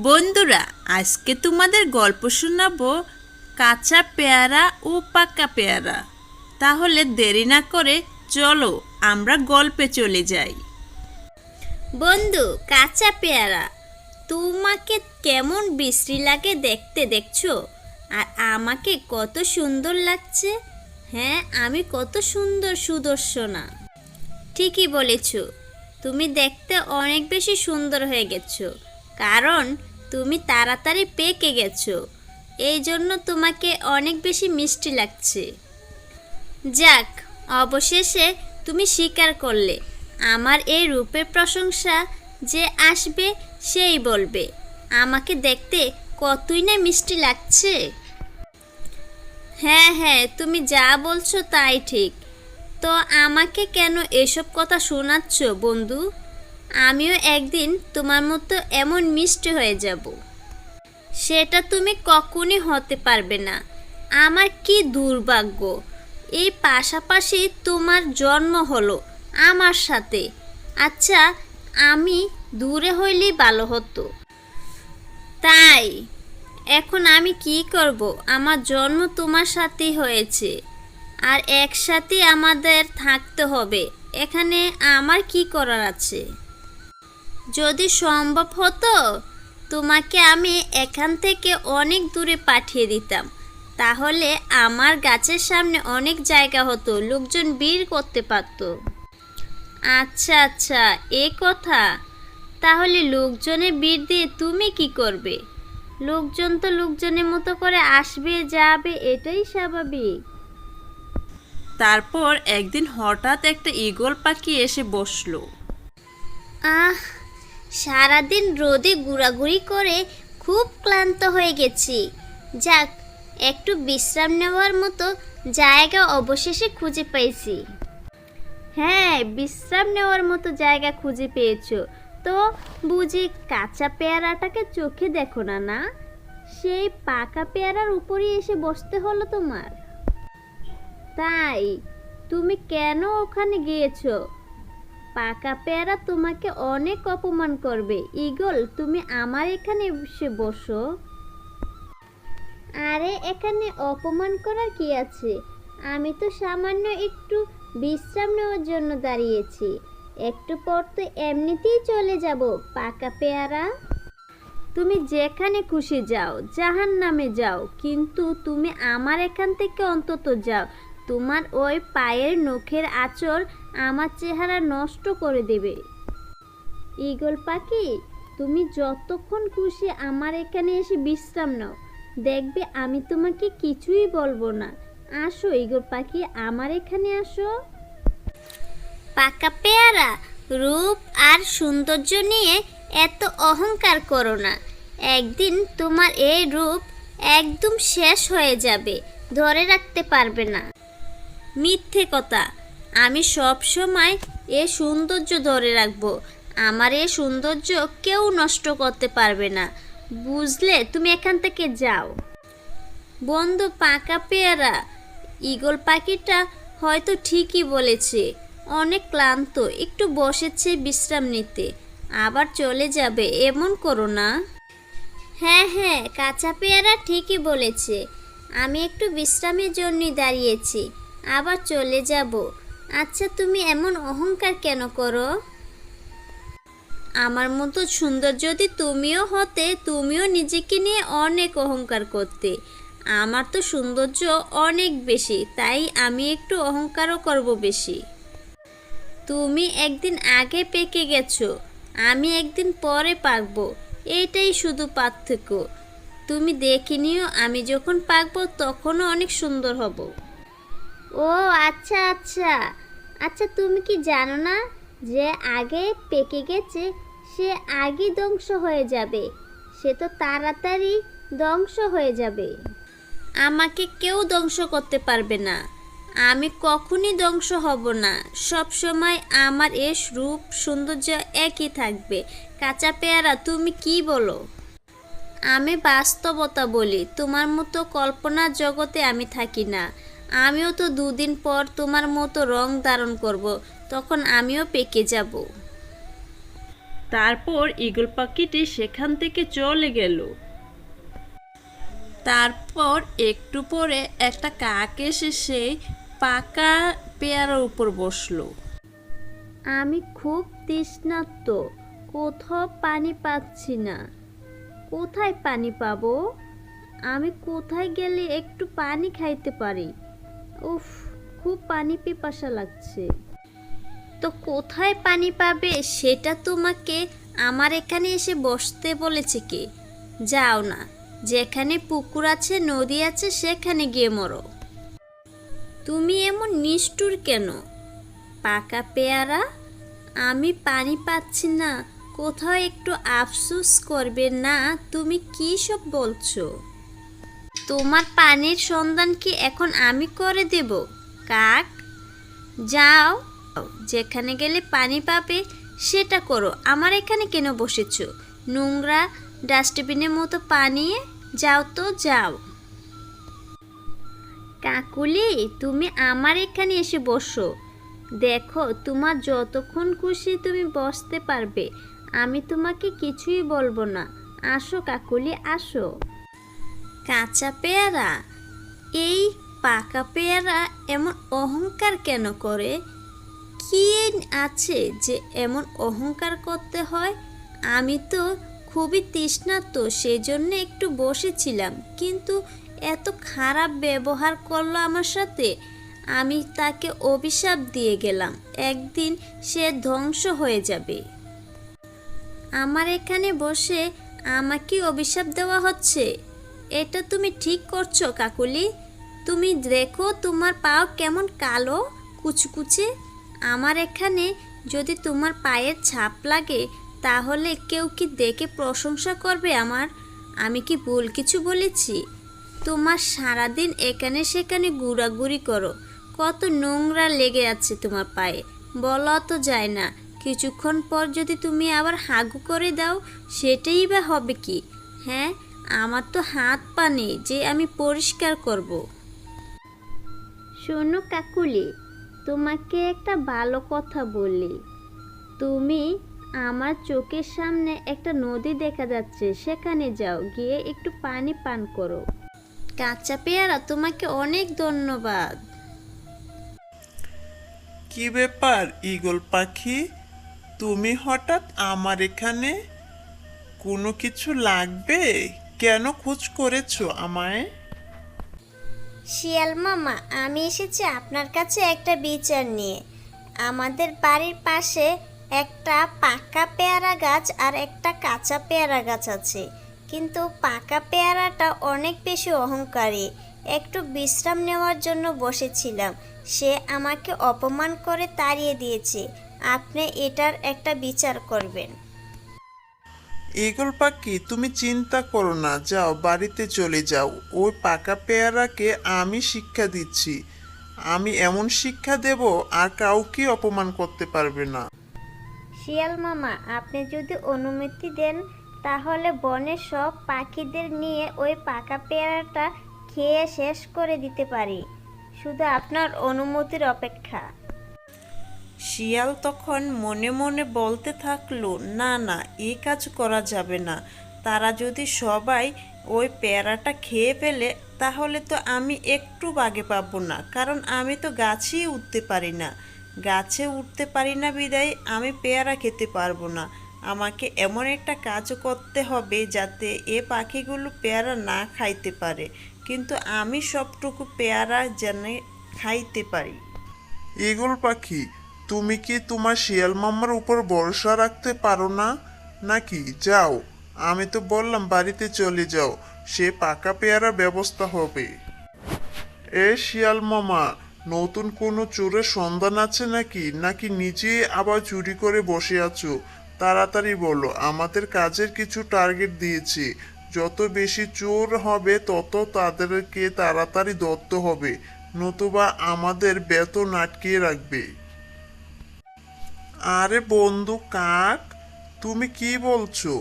বন্ধুরা, আজকে তোমাদের গল্প শোনাবো কাঁচা পেয়ারা ও পাকা পেয়ারা। তাহলে দেরি না করে চলো আমরা গল্পে চলে যাই। বন্ধু, কাঁচা পেয়ারা তোমাকে কেমন বিশ্রী লাগে দেখতে, দেখছো? আর আমাকে কত সুন্দর লাগছে। হ্যাঁ, আমি কত সুন্দর সুদর্শনা। ঠিকই বলেছ, তুমি দেখতে অনেক বেশি সুন্দর হয়ে গেছো, কারণ তুমি তাড়াতাড়ি পেকে গেছো। এই জন্য তোমাকে অনেক বেশি মিষ্টি লাগছে। যাক, অবশেষে তুমি স্বীকার করলে। আমার এই রূপের প্রশংসা যে আসবে সেই বলবে আমাকে দেখতে কতই না মিষ্টি লাগছে। হ্যাঁ হ্যাঁ, তুমি যা বলছো তাই ঠিক। তো আমাকে কেন এসব কথা শোনাচ্ছ বন্ধু? আমিও একদিন তোমার মতো এমন মিষ্টি হয়ে যাব। সেটা তুমি কখনই হতে পারবে না। আমার কি দুর্ভাগ্য, এই পাশাপাশি তোমার জন্ম হলো আমার সাথে। আচ্ছা, আমি দূরে হইলেই ভালো হতো। তাই এখন আমি কি করব? আমার জন্ম তোমার সাথেই হয়েছে, আর একসাথে আমাদের থাকতে হবে। এখানে আমার কি করার আছে? যদি সম্ভব হতো তোমাকে আমি এখান থেকে অনেক দূরে পাঠিয়ে দিতাম, তাহলে আমার গাছের সামনে অনেক জায়গা হতো, লোকজন ভিড় করতে পারত। আচ্ছা আচ্ছা, এ কথা। তাহলে লোকজনের ভিড় দিয়ে তুমি কি করবে? লোকজন তো লোকজনের মতো করে আসবে যাবে, এটাই স্বাভাবিক। তারপর একদিন হঠাৎ একটা ঈগল পাখি এসে বসলো। আহ, সারাদিন রোদে ঘোরাঘুরি করে খুব ক্লান্ত হয়ে গেছি। যাক, একটু বিশ্রাম নেওয়ার মতো জায়গা অবশেষে খুঁজে পেয়েছি। হ্যাঁ, বিশ্রাম নেওয়ার মতো জায়গা খুঁজে পেয়েছো তো বুঝি কাঁচা পেয়ারাটাকে চোখে দেখো না? না, সেই পাকা পেয়ারার উপরই এসে বসতে হলো তোমার। তাই তুমি কেন ওখানে গিয়েছো? পাকা পেয়ারা তোমাকে অনেক অপমান করবে। ঈগল, তুমি আমার এখানে এসে বসো। আরে, এখানে অপমান করার কি আছে? আমি তো সামান্য একটু বিশ্রাম নেওয়ার জন্য দাঁড়িয়েছি। একটু পর তো এমনিতেই চলে যাব। পাকা পেয়ারা, তুমি যেখানে খুশি যাও, জাহান্নামে যাও, কিন্তু তুমি আমার এখান থেকে অন্তত যাও। তোমার ওই পায়ের নখের আঁচড় আমার চেহারা নষ্ট করে দেবে। ঈগল পাখি, তুমি যতক্ষণ খুশি আমার এখানে এসে বিশ্রাম নাও, দেখবে আমি তোমাকে কিছুই বলবো না। আসো ঈগল পাখি, আমার এখানে আসো। পাকা পেয়ারা, রূপ আর সৌন্দর্য নিয়ে এত অহংকার করো না। একদিন তোমার এই রূপ একদম শেষ হয়ে যাবে, ধরে রাখতে পারবে না। মিথ্যে কথা, আমি সব সময় এ সৌন্দর্য ধরে রাখবো। আমার এ সৌন্দর্য কেউ নষ্ট করতে পারবে না, বুঝলে? তুমি এখান থেকে যাও। বন্ধু পাকা পেয়ারা, ঈগল পাখিটা হয়তো ঠিকই বলেছে। অনেক ক্লান্ত, একটু বসেছে বিশ্রাম নিতে, আবার চলে যাবে, এমন করো না। হ্যাঁ হ্যাঁ, কাঁচা পেয়ারা ঠিকই বলেছে। আমি একটু বিশ্রামের জন্যই দাঁড়িয়েছি, আবার চলে যাব। আচ্ছা, তুমি এমন অহংকার কেন করো? আমার মতো সুন্দর যদি তুমিও হতে, তুমিও নিজেকে নিয়ে অনেক অহংকার করতে। আমার তো সৌন্দর্য অনেক বেশি, তাই আমি একটু অহংকারও করব বেশি। তুমি একদিন আগে পেকে গেছো, আমি একদিন পরে পাকবো, এইটাই শুধু পার্থক্য। তুমি দেখে নিও, আমি যখন পাকবো তখনও অনেক সুন্দর হব। ও আচ্ছা আচ্ছা। আচ্ছা, তুমি কি জানো না যে আগে পেকে গেছে সে আগে ধ্বংস হয়ে যাবে? সে তো তাড়াতাড়ি ধ্বংস হয়ে যাবে। আমাকে কেউ ধ্বংস করতে পারবে না। আমি কখনই ধ্বংস হব না। সব সময় আমার এই রূপ সৌন্দর্য একই থাকবে। কাঁচা পেয়ারা, তুমি কি বলো? আমি বাস্তবতা বলি, তোমার মতো কল্পনার জগতে আমি থাকি না। আমিও তো দুদিন পর তোমার মতো রং ধারণ করব, তখন আমিও পেকে যাব। তারপর ঈগল পাখিটি সেখান থেকে চলে গেল। তারপর একটু পরে একটা কাক এসে সেই পাকা পেয়ারার উপর বসলো। আমি খুব তৃষ্ণার্ত, কোথাও পানি পাচ্ছি না। কোথায় পানি পাবো? আমি কোথায় গেলে একটু পানি খাইতে পারি? উফ, খুব পানি পিপাসা লাগছে। তো কোথায় পানি পাবে সেটা তোমাকে আমার এখানে এসে বসতে বলেছে কে? যাও না, যেখানে পুকুর আছে নদী আছে সেখানে গিয়ে মরো। তুমি এমন নিষ্ঠুর কেন পাকা পেয়ারা? আমি পানি পাচ্ছি না, কোথাও একটু আফসোস করবে না? তুমি কী সব বলছো? তোমার পানির সন্ধান কি এখন আমি করে দেব? কাক, যাও, যেখানে গেলে পানি পাবে সেটা করো। আমার এখানে কেন বসেছো নোংরা ডাস্টবিনের মতো পানি? যাও তো যাও। কাকুলি, তুমি আমার এখানে এসে বসো। দেখো, তোমার যতক্ষণ খুশি তুমি বসতে পারবে, আমি তোমাকে কিছুই বলবো না। আসো কাকুলি, আসো। কাঁচা পেয়ারা, এই পাকা পেয়ারা এমন অহংকার কেন করে? কি আছে যে এমন অহংকার করতে হয়? আমি তো খুবই তৃষ্ণার্ত, সেই জন্য একটু বসেছিলাম, কিন্তু এত খারাপ ব্যবহার করলো আমার সাথে। আমি তাকে অভিশাপ দিয়ে গেলাম, একদিন সে ধ্বংস হয়ে যাবে। আমার এখানে বসে আমাকে অভিশাপ দেওয়া হচ্ছে, এটা তুমি ঠিক করছো কাকুলি? তুমি দেখো তোমার পাও কেমন কালো কুচকুচে। আমার এখানে যদি তোমার পায়ের ছাপ লাগে তাহলে কেউ কি দেখে প্রশংসা করবে আমার? আমি কি ভুল কিছু বলেছি? তোমার সারাদিন এখানে সেখানে ঘোরাঘুরি করো, কত নোংরা লেগে আছে তোমার পায়ে, বলা তো যায় না। কিছুক্ষণ পর যদি তুমি আবার হাগু করে দাও সেটাই বা হবে কি? হ্যাঁ, আমার তো হাত পা নেই যে আমি পরিষ্কার করব। শোনো কাকুলি, তোমাকে একটা ভালো কথা বলি। তুমি আমার চোখের সামনে একটা নদী দেখা যাচ্ছে, সেখানে যাও, গিয়ে একটু পানি পান করো। কাঁচা পেয়ারা, তোমাকে অনেক ধন্যবাদ। কি ব্যাপার ঈগল পাখি, তুমি হঠাৎ আমার এখানে? কোনো কিছু লাগবে? কেন খোঁজ করেছো আমায়? শিয়াল মামা, আমি এসেছি আপনার কাছে একটা বিচার নিয়ে। আমাদের বাড়ির পাশে একটা পাকা পেয়ারা গাছ আর একটা কাঁচা পেয়ারা গাছ আছে, কিন্তু পাকা পেয়ারাটা অনেক বেশি অহংকারী। একটু বিশ্রাম নেওয়ার জন্য বসেছিলাম, সে আমাকে অপমান করে তাড়িয়ে দিয়েছে। আপনি এটার একটা বিচার করবেন। ঈগল পাখি, তুমি চিন্তা করো না, যাও বাড়িতে চলে যাও। ওই পাকা পেয়ারাকে আমি শিক্ষা দিচ্ছি। আমি এমন শিক্ষা দেব আর কাউকে অপমান করতে পারবে না। শিয়াল মামা, আপনি যদি অনুমতি দেন তাহলে বনের সব পাখিদের নিয়ে ওই পাকা পেয়ারাটা খেয়ে শেষ করে দিতে পারি। শুধু আপনার অনুমতির অপেক্ষা। শিয়াল তখন মনে মনে বলতে থাকলো, না না, এই কাজ করা যাবে না। তারা যদি সবাই ওই পেয়ারাটা খেয়ে ফেলে তাহলে তো আমি একটু বাগে পাবো না, কারণ আমি তো গাছেই উঠতে পারি না। গাছে উঠতে পারি না বিদায় আমি পেয়ারা খেতে পারবো না। আমাকে এমন একটা কাজ করতে হবে যাতে এ পাখিগুলো পেয়ারা না খাইতে পারে, কিন্তু আমি সবটুকু পেয়ারা যেন খাইতে পারি। ঈগল পাখি, তুমি কি তোমার শিয়াল মামার উপর ভরসা রাখতে পারো না নাকি? যাও, আমি তো বললাম বাড়িতে চলে যাও, সে পাকা পেয়ারার ব্যবস্থা হবে। শিয়াল মামা, নতুন কোনো চোরের সন্ধান আছে নাকি, নাকি নিজে আবার চুরি করে বসে আছো? তাড়াতাড়ি বলো, আমাদের কাজের কিছু টার্গেট দিয়েছি। যত বেশি চোর হবে তত তাদেরকে তাড়াতাড়ি ধরতে হবে, নতুবা আমাদের বেতন আটকিয়ে রাখবে। আরে বন্ধু কাক, তুমি কি বলছো?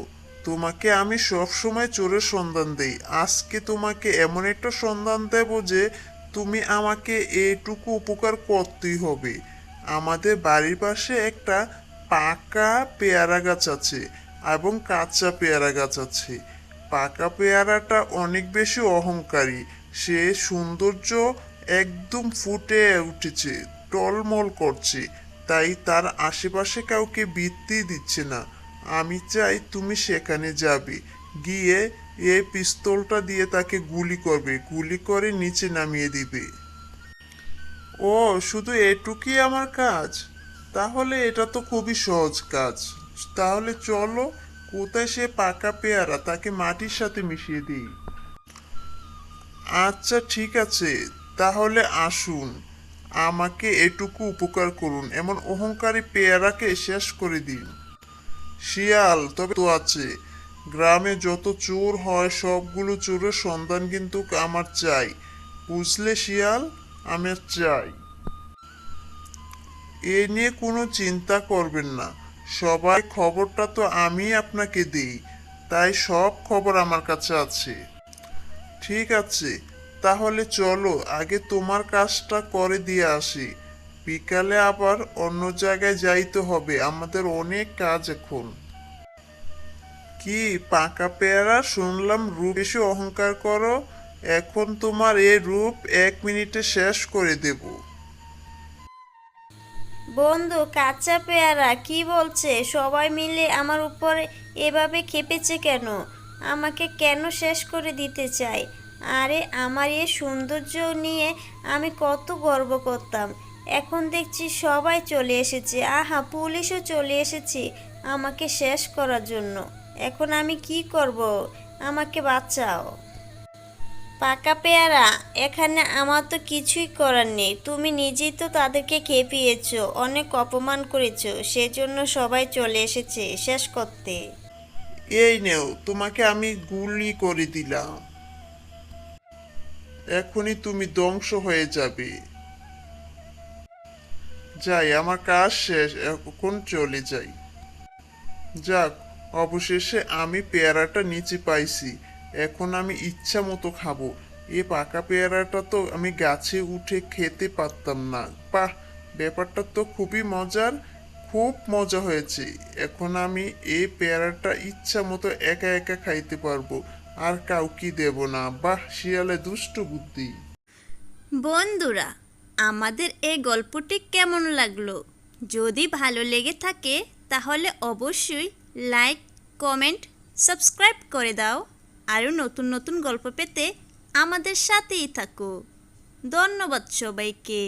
তোমাকে আমি সব সময় চোরের সন্ধান দেই, আজকে তোমাকে এমন একটা সন্ধান দেব যে তুমি আমাকে এটুকু উপকার করতেই হবে। আমাদের বাড়ির পাশে একটা পাকা পেয়ারা গাছ আছে এবং কাঁচা পেয়ারা গাছ আছে। পাকা পেয়ারাটা অনেক বেশি অহংকারী, সে সৌন্দর্য একদম ফুটে উঠেছে, টলমল করছে, তাই তার আশেপাশে কাউকে বৃত্তি দিচ্ছে না। আমি চাই তুমি সেখানে যাবে, গিয়ে এই পিস্তলটা দিয়ে তাকে গুলি করবে, গুলি করে নিচে নামিয়ে দিবে। ও, শুধু এটুকুই আমার কাজ? তাহলে এটা তো খুবই সহজ কাজ। তাহলে চলো, কোথায় সে পাকা পেয়ারা, তাকে মাটির সাথে মিশিয়ে দিই। আচ্ছা ঠিক আছে, তাহলে আসুন, আমাকে এটুকু উপকার করুন, এমন অহংকারী পেয়ারাকে শেষ করে দিন। শিয়াল, তবে তো আছে, গ্রামে যত চোর হয় সবগুলো চোরের সন্ধান কিন্তু আমার চাই, বুঝলে শিয়াল, আমার চাই। এ নিয়ে কোনো চিন্তা করবেন না, সবাই খবরটা তো আমি আপনাকে দিই, তাই সব খবর আমার কাছে আছে। ঠিক আছে, তাহলে চলো আগে তোমার কাজটা করে দিয়ে আসি, বিকালে আবার অন্য জায়গায় যাইতে হবে, আমাদের অনেক কাজ এখন। কি পাকা পেয়ারা, শুনলাম রূপ এসে অহংকার করো, এখন তোমার এই রূপ 1 মিনিটে শেষ করে দেব। বন্ধু, কাঁচা পেয়ারা কি বলছে? সবাই মিলে আমার উপরে এভাবে খেপেছে কেন? আমাকে কেন শেষ করে দিতে চায়? আরে আমার এই সৌন্দর্য নিয়ে আমি কত গর্ব করতাম, এখন দেখছি সবাই চলে এসেছে, আহা পুলিশও চলে এসেছে আমাকে শেষ করার জন্য। এখন আমি কি করব? আমাকে বাঁচাও। পাকা পেয়ারা, এখানে আমার তো কিছুই করার নেই, তুমি নিজেই তো তাদেরকে খেপিয়েছো, অনেক অপমান করেছো, সেজন্য সবাই চলে এসেছে শেষ করতে। এই নেও, তোমাকে আমি গুলি করে দিলাম, এখনই তুমি ধ্বংস হয়ে যাবে। যাই, আমার কাজ শেষ, এখন চলে যাই। যাক, অবশেষে আমি পেয়ারাটা নিচে পাইছি, এখন আমি ইচ্ছা মতো খাবো। এ পাকা পেয়ারাটা তো আমি গাছে উঠে খেতে পারতাম না। বাহ, ব্যাপারটা তো খুবই মজার, খুব মজা হয়েছে। এখন আমি এই পেয়ারাটা ইচ্ছা মতো একা একা খাইতে পারবো, আর কাউকে দেব না। বাহ, শিয়ালে দুষ্ট বুদ্ধি। বন্ধুরা, আমাদের এই গল্পটি কেমন লাগলো? যদি ভালো লেগে থাকে তাহলে অবশ্যই লাইক, কমেন্ট, সাবস্ক্রাইব করে দাও। আরও নতুন নতুন গল্প পেতে আমাদের সাথেই থাকো। ধন্যবাদ সবাইকে।